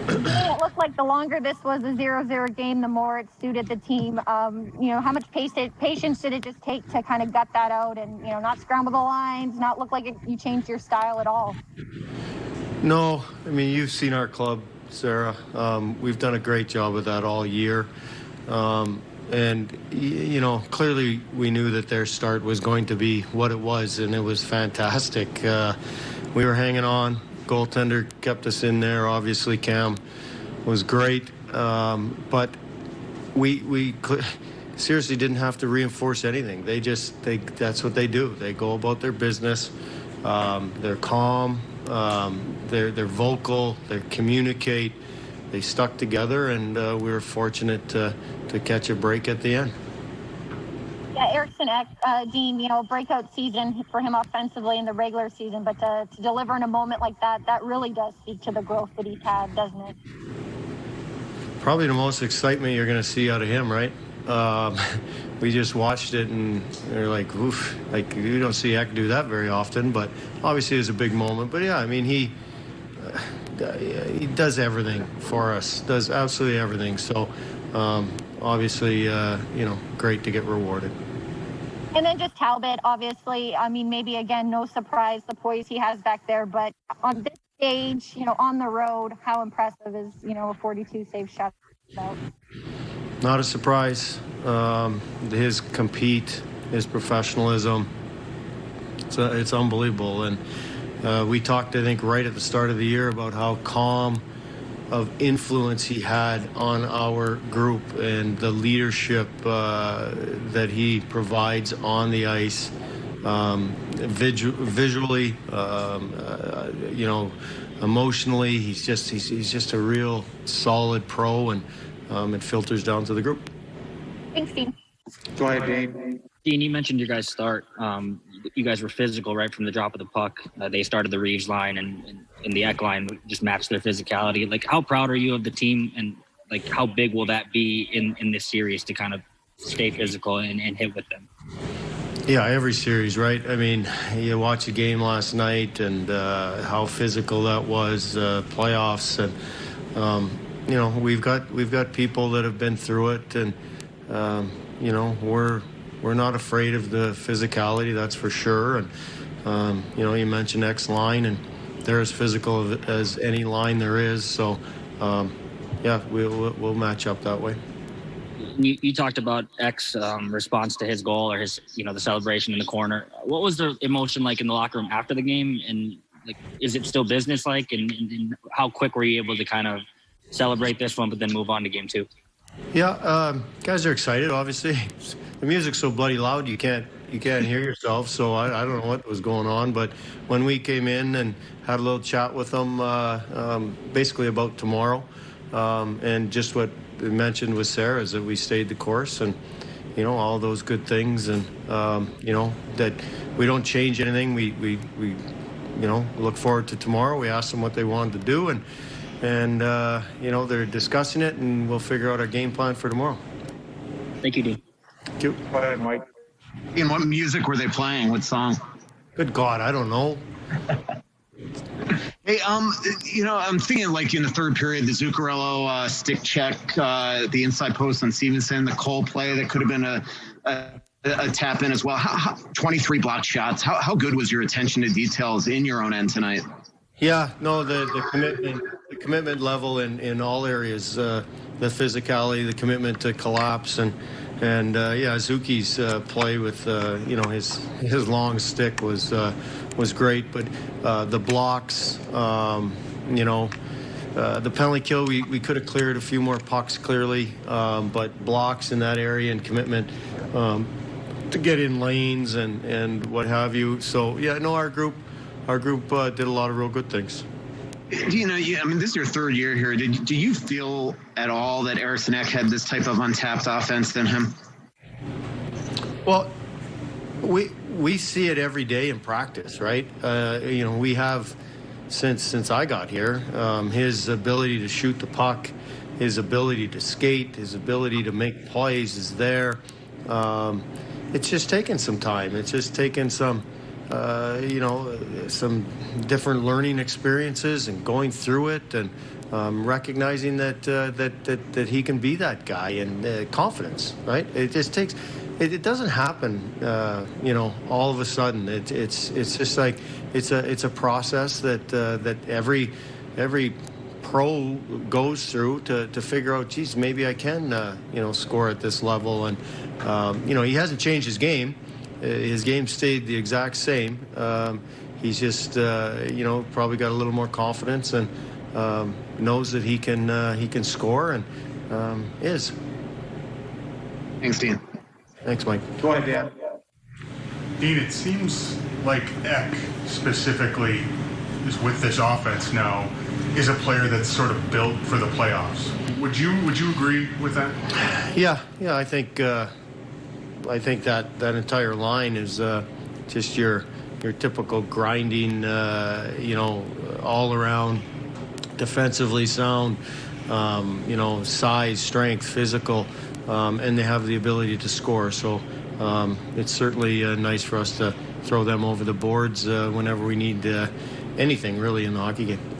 To me, it looked like the longer this was a 0-0 game, the more it suited the team. How much patience did it just take to kind of gut that out and, not scramble the lines, not look like you changed your style at all? No, I mean, you've seen our club, Sarah. We've done a great job with that all year. Clearly we knew that their start was going to be what it was, and it was fantastic. We were hanging on. Goaltender kept us in there. Obviously, Cam was great. But we seriously didn't have to reinforce anything. That's what they do. They go about their business. They're calm. They're vocal. They communicate. They stuck together, and we were fortunate to catch a break at the end. Yeah, Eriksson Ek, Dean, breakout season for him offensively in the regular season, but to deliver in a moment like that really does speak to the growth that he's had, doesn't it? Probably the most excitement you're going to see out of him, right? We just watched it, and they're like, oof, like you don't see Ek do that very often, but obviously it was a big moment. But yeah, I mean, he does everything for us, does absolutely everything. So obviously, great to get rewarded. And then just Talbot, obviously, I mean, maybe again, no surprise, the poise he has back there, but on this stage, on the road, how impressive is, a 42 save shot? Not a surprise. His compete, his professionalism, it's unbelievable. And we talked, I think, right at the start of the year about how calm of influence he had on our group and the leadership that he provides on the ice, visually, emotionally. He's just a real solid pro, and it filters down to the group. Thanks, Dean. Go ahead, Dean. Dean, you mentioned your guys' start. You guys were physical right from the drop of the puck. They started the Reeves line and the Ek line just matched their physicality. Like, how proud are you of the team, and like how big will that be in this series to kind of stay physical and hit with them? Yeah, every series, right? I mean, you watch a game last night and how physical that was, playoffs, and we've got people that have been through it, and we're not afraid of the physicality, that's for sure. And you mentioned X line, and they're as physical as any line there is. So we'll match up that way. You talked about X response to his goal, or his the celebration in the corner. What was the emotion like in the locker room after the game, and like is it still business like, and how quick were you able to kind of celebrate this one but then move on to game two? Yeah, guys are excited. Obviously, the music's so bloody loud you can't hear yourself. So I don't know what was going on, but when we came in and had a little chat with them, basically about tomorrow, and just what we mentioned with Sarah is that we stayed the course, and all those good things, and that we don't change anything. We look forward to tomorrow. We asked them what they wanted to do, and they're discussing it, and we'll figure out our game plan for tomorrow. Thank you, Dean. Thank you. Go ahead, Mike. And what music were they playing? What song? Good God, I don't know. Hey, I'm thinking like in the third period, the Zuccarello stick check, the inside post on Stevenson, the Cole play that could have been a tap in as well. 23 blocked shots. How good was your attention to details in your own end tonight? Yeah, no, the commitment level in all areas, the physicality, the commitment to collapse, and Zuki's play with his long stick was great, but the blocks, the penalty kill, we could have cleared a few more pucks clearly, but blocks in that area and commitment to get in lanes and what have you. So yeah, no, our group did a lot of real good things. This is your third year here. Do you feel at all that Eriksson Ek had this type of untapped offense than him? Well, we see it every day in practice, right? We have since I got here, his ability to shoot the puck, his ability to skate, his ability to make plays is there. It's just taken some time. It's just taken some different learning experiences and going through it, and recognizing that he can be that guy, and confidence, right? It just takes. It doesn't happen, all of a sudden. It's just like it's a process that every pro goes through to figure out, geez, maybe I can score at this level. And he hasn't changed his game. His game stayed the exact same. He's just probably got a little more confidence and knows that he can score and is. Thanks, Dean. Thanks, Mike. Go ahead, Dan. Dean, it seems like Ek specifically is with this offense now is a player that's sort of built for the playoffs. Would you agree with that? Yeah. I think that entire line is just your typical grinding, all around defensively sound, size, strength, physical. And they have the ability to score. So it's certainly nice for us to throw them over the boards whenever we need anything really in the hockey game.